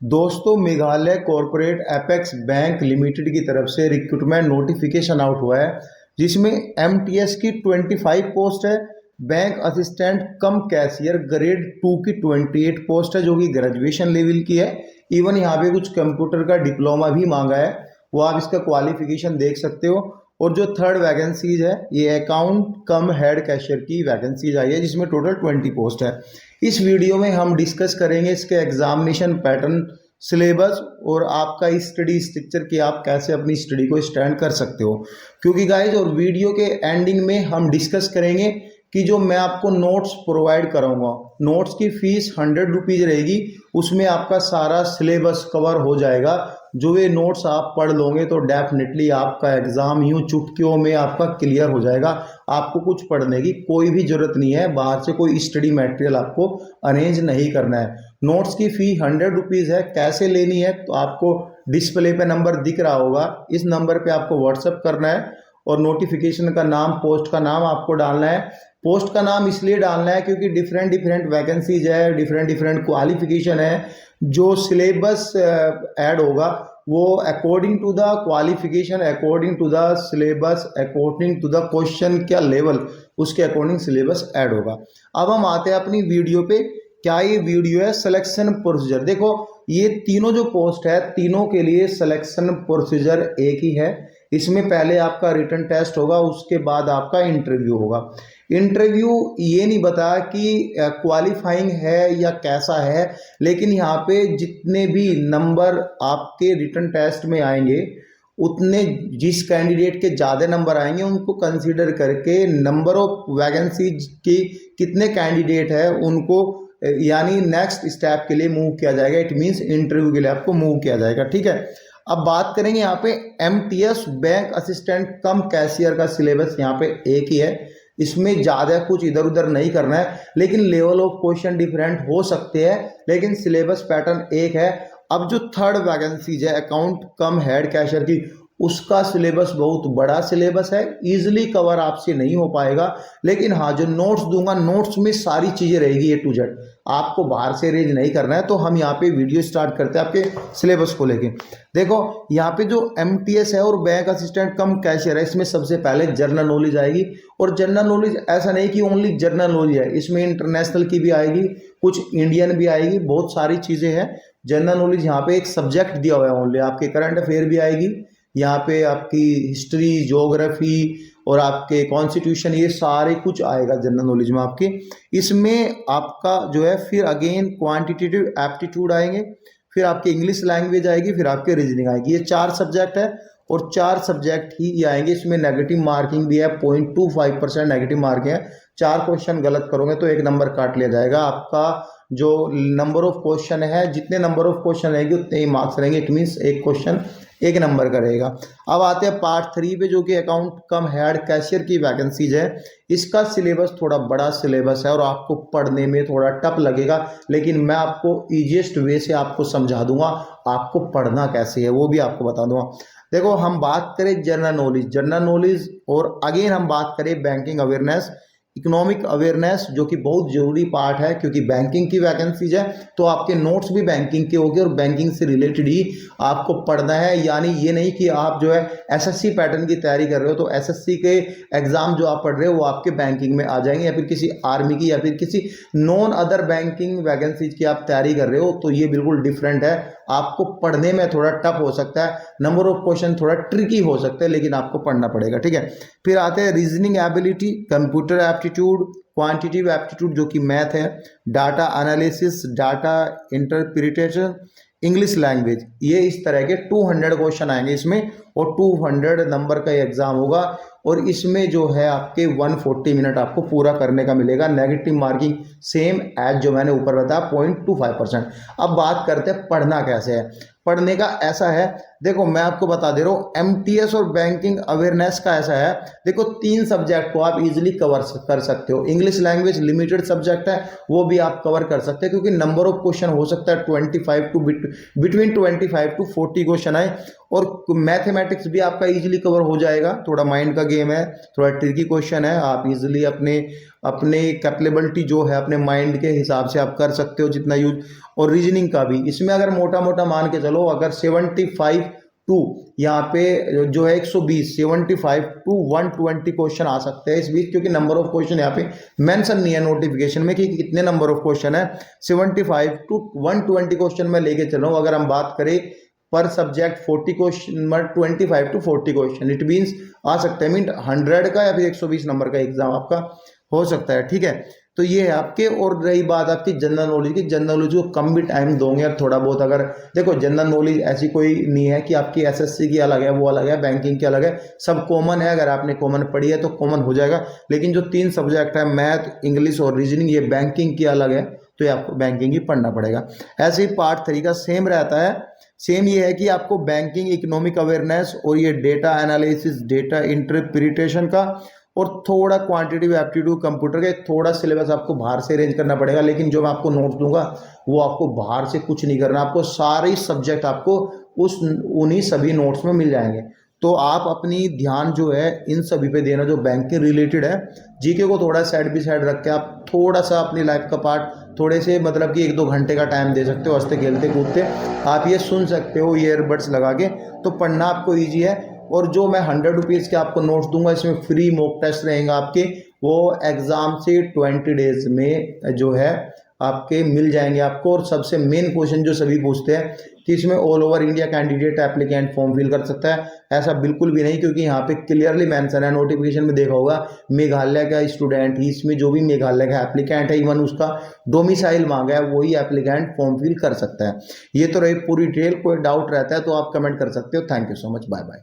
दोस्तों, Meghalaya corporate apex bank limited की तरफ से रिक्रूटमेंट नोटिफिकेशन आउट हुआ है, जिसमें एमटीएस की 25 पोस्ट है। बैंक असिस्टेंट कम कैशियर ग्रेड 2 की 28 पोस्ट है, जो कि ग्रेजुएशन लेवल की है। इवन यहाँ पे कुछ कंप्यूटर का डिप्लोमा भी मांगा है, वो आप इसका क्वालिफिकेशन देख सकते हो। और जो थर्ड वैकेंसीज है, ये अकाउंट कम हेड कैशियर की वैकेंसीज आई है, जिसमें टोटल 20 पोस्ट है। इस वीडियो में हम डिस्कस करेंगे इसके एग्जामिनेशन पैटर्न, सिलेबस और आपका स्टडी स्ट्रक्चर कि आप कैसे अपनी स्टडी को स्टैंड कर सकते हो। क्योंकि गाइज, और वीडियो के एंडिंग में हम डिस्कस करेंगे कि जो मैं आपको नोट्स प्रोवाइड कराऊंगा, नोट्स की फीस 100 रुपीज़ रहेगी। उसमें आपका सारा सिलेबस कवर हो जाएगा। जो ये नोट्स आप पढ़ लोगे तो डेफिनेटली आपका एग्ज़ाम यूँ चुटकियों में आपका क्लियर हो जाएगा। आपको कुछ पढ़ने की कोई भी ज़रूरत नहीं है, बाहर से कोई स्टडी मटेरियल आपको अरेंज नहीं करना है। नोट्स की फ़ी 100 रुपीज़ है। कैसे लेनी है तो आपको डिस्प्ले पे नंबर दिख रहा होगा, इस नंबर पे आपको व्हाट्सअप करना है और नोटिफिकेशन का नाम, पोस्ट का नाम आपको डालना है। पोस्ट का नाम इसलिए डालना है क्योंकि डिफरेंट डिफरेंट वैकेंसीज है, डिफरेंट डिफरेंट क्वालिफिकेशन है। जो सिलेबस ऐड होगा वो according to the qualification, according to the syllabus, according to the question क्या लेवल, उसके अकॉर्डिंग सिलेबस ऐड होगा। अब हम आते हैं अपनी वीडियो पे। क्या ये वीडियो है सिलेक्शन प्रोसीजर। देखो, ये तीनों जो पोस्ट है, तीनों के लिए सिलेक्शन प्रोसीजर एक ही है। इसमें पहले आपका रिटन टेस्ट होगा, उसके बाद आपका इंटरव्यू होगा। इंटरव्यू ये नहीं बताया कि क्वालिफाइंग है या कैसा है, लेकिन यहाँ पे जितने भी नंबर आपके रिटन टेस्ट में आएंगे, उतने जिस कैंडिडेट के ज़्यादा नंबर आएंगे उनको कंसीडर करके नंबर ऑफ वैकेंसीज की कितने कैंडिडेट है उनको यानी नेक्स्ट स्टेप के लिए मूव किया जाएगा। इट मीन्स इंटरव्यू के लिए आपको मूव किया जाएगा। ठीक है, अब बात करेंगे यहाँ पे एमटीएस बैंक असिस्टेंट कम कैशियर का सिलेबस यहाँ पे एक ही है। इसमें ज़्यादा कुछ इधर उधर नहीं करना है, लेकिन लेवल ऑफ क्वेश्चन डिफरेंट हो सकते हैं, लेकिन सिलेबस पैटर्न एक है। अब जो थर्ड वैकेंसीज है अकाउंट कम हेड कैशियर की, उसका सिलेबस बहुत बड़ा सिलेबस है, इजीली कवर आपसे नहीं हो पाएगा। लेकिन हाँ, जो नोट्स दूंगा, नोट्स में सारी चीज़ें रहेगी A to Z, आपको बाहर से अरेंज नहीं करना है। तो हम यहाँ पे वीडियो स्टार्ट करते हैं आपके सिलेबस को लेके। देखो, यहाँ पे जो एमटीएस है और बैंक असिस्टेंट कम कैशियर है, इसमें सबसे पहले जनरल नॉलेज आएगी। और जनरल नॉलेज ऐसा नहीं कि ओनली जनरल नॉलेज है, इसमें इंटरनेशनल की भी आएगी, कुछ इंडियन भी आएगी, बहुत सारी चीज़ें हैं। जनरल नॉलेज यहाँ पे एक सब्जेक्ट दिया हुआ है ओनली, आपके करंट अफेयर भी आएगी, यहाँ पे आपकी हिस्ट्री, ज्योग्राफी और आपके कॉन्स्टिट्यूशन, ये सारे कुछ आएगा जनरल नॉलेज में आपके। इसमें आपका जो है फिर अगेन क्वांटिटेटिव एप्टीट्यूड आएंगे, फिर आपकी इंग्लिश लैंग्वेज आएगी, फिर आपके रीजनिंग आएगी। ये 4 सब्जेक्ट है और 4 सब्जेक्ट ही आएंगे। इसमें नेगेटिव मार्किंग भी है, 0.25% नेगेटिव मार्किंग है। 4 क्वेश्चन गलत करोगे तो 1 नंबर काट लिया जाएगा। आपका जो नंबर ऑफ क्वेश्चन है, जितने नंबर ऑफ क्वेश्चन रहेंगे उतने ही मार्क्स रहेंगे। इट मीन्स एक क्वेश्चन 1 नंबर का रहेगा। अब आते हैं पार्ट 3 पे, जो कि अकाउंट कम हेड कैशियर की वैकेंसीज है। इसका सिलेबस थोड़ा बड़ा सिलेबस है और आपको पढ़ने में थोड़ा टफ लगेगा, लेकिन मैं आपको ईजिएस्ट वे से आपको समझा दूंगा। आपको पढ़ना कैसे है वो भी आपको बता दूंगा। देखो, हम बात करें जनरल नॉलेज, जनरल नॉलेज और अगेन हम बात करें बैंकिंग अवेयरनेस, इकोनॉमिक अवेयरनेस, जो कि बहुत जरूरी पार्ट है क्योंकि बैंकिंग की वैकेंसीज है। तो आपके नोट्स भी बैंकिंग के होंगे और बैंकिंग से रिलेटेड ही आपको पढ़ना है। यानी ये नहीं कि आप जो है एसएससी पैटर्न की तैयारी कर रहे हो तो एसएससी के एग्जाम जो आप पढ़ रहे हो वो आपके बैंकिंग में आ जाएंगे, या फिर किसी आर्मी की या फिर किसी नॉन अदर बैंकिंग वैकेंसीज की आप तैयारी कर रहे हो, तो ये बिल्कुल डिफरेंट है। आपको पढ़ने में थोड़ा टफ हो सकता है, नंबर ऑफ क्वेश्चन थोड़ा ट्रिकी हो सकता है, लेकिन आपको पढ़ना पड़ेगा। ठीक है, फिर आते हैं reasoning ability, computer aptitude, quantitative aptitude जो कि मैथ है, data analysis, data interpretation, English language. ये इस तरह के 200 क्वेश्चन आएंगे इसमें और 200 नंबर का एग्जाम होगा। और इसमें जो है आपके 140 मिनट आपको पूरा करने का मिलेगा। नेगेटिव मार्किंग सेम एज जो मैंने ऊपर बताया 0.25%। अब बात करते हैं पढ़ना कैसे है। पढ़ने का ऐसा है, देखो मैं आपको बता दे रहा हूँ, एमटीएस और बैंकिंग अवेयरनेस का ऐसा है। देखो, 3 सब्जेक्ट को आप इजीली कवर कर सकते हो। इंग्लिश लैंग्वेज लिमिटेड सब्जेक्ट है, वो भी आप कवर कर सकते हैं क्योंकि नंबर ऑफ क्वेश्चन हो सकता है 25 टू बिटवीन 25 टू 40 क्वेश्चन आए। और मैथमेटिक्स भी आपका इजीली कवर हो जाएगा, थोड़ा माइंड का गेम है, थोड़ा ट्रिकी क्वेश्चन है, आप इजीली अपने अपने कैपेबिलिटी जो है अपने माइंड के हिसाब से आप कर सकते हो जितना यूज। और रीजनिंग का भी इसमें अगर मोटा मोटा मान के चलो, अगर 75 टू यहाँ पे जो है 120, 75 टू 120 क्वेश्चन आ सकते हैं इस बीच, क्योंकि नंबर ऑफ क्वेश्चन यहाँ पे मेंशन नहीं है नोटिफिकेशन में कि कितने नंबर ऑफ क्वेश्चन है। 75 टू 120 क्वेश्चन में लेके चल रहा हूँ। अगर हम बात करें पर subject 40 question, 25 to 40 question, it means आ सकता है, मीन 100 का या फिर 120 नंबर का एग्जाम आपका हो सकता है। ठीक है, तो ये है आपके। और रही बात आपकी जनरल नॉलेज की, जनरल नॉलेज को कम भी टाइम दोगे यार थोड़ा बहुत। अगर देखो जनरल नॉलेज ऐसी कोई नहीं है कि आपकी एसएससी की अलग है, वो अलग है, बैंकिंग की अलग है, सब कॉमन है। अगर आपने कॉमन पढ़ी है तो कॉमन हो जाएगा। लेकिन जो 3 सब्जेक्ट है, मैथ, इंग्लिश और रीजनिंग, ये बैंकिंग की अलग है, तो ये आपको बैंकिंग ही पढ़ना पड़ेगा। ऐसे ही पार्ट 3 का सेम रहता है। सेम ये है कि आपको बैंकिंग, इकोनॉमिक अवेयरनेस और ये डेटा एनालिसिस, डेटा इंटरप्रिटेशन का, और थोड़ा क्वांटिटेटिव एप्टीट्यूड कंप्यूटर का थोड़ा सिलेबस आपको बाहर से अरेंज करना पड़ेगा। लेकिन जो मैं आपको नोट्स दूंगा वो आपको बाहर से कुछ नहीं करना, आपको सारे सब्जेक्ट आपको उन्हीं सभी नोट्स में मिल जाएंगे। तो आप अपनी ध्यान जो है इन सभी पे देना जो बैंकिंग रिलेटेड है। जीके को थोड़ा साइड बाई साइड रख के आप थोड़ा सा अपनी लाइफ का पार्ट थोड़े से, मतलब कि 1-2 घंटे का टाइम दे सकते हो, हंसते खेलते कूदते आप ये सुन सकते हो ईयरबड्स लगा के, तो पढ़ना आपको ईजी है। और जो मैं 100 रुपीज़ के आपको नोट्स दूंगा, इसमें फ्री मॉक टेस्ट रहेंगे आपके, वो एग्ज़ाम से 20 डेज में जो है आपके मिल जाएंगे आपको। और सबसे मेन क्वेश्चन जो सभी पूछते हैं कि इसमें all over India candidate applicant form fill कर सकता है, ऐसा बिल्कुल भी नहीं, क्योंकि यहाँ पे क्लियरली मेंशन है, नोटिफिकेशन में देखा होगा, मेघालय का स्टूडेंट ही, इसमें जो भी मेघालय का एप्लीकेंट है, इवन उसका डोमिसाइल मांगा है, वही एप्लीकेंट फॉर्म फिल कर सकता है। ये तो रही पूरी डिटेल। कोई डाउट रहता है तो आप कमेंट कर सकते हो। Thank you so much, bye bye.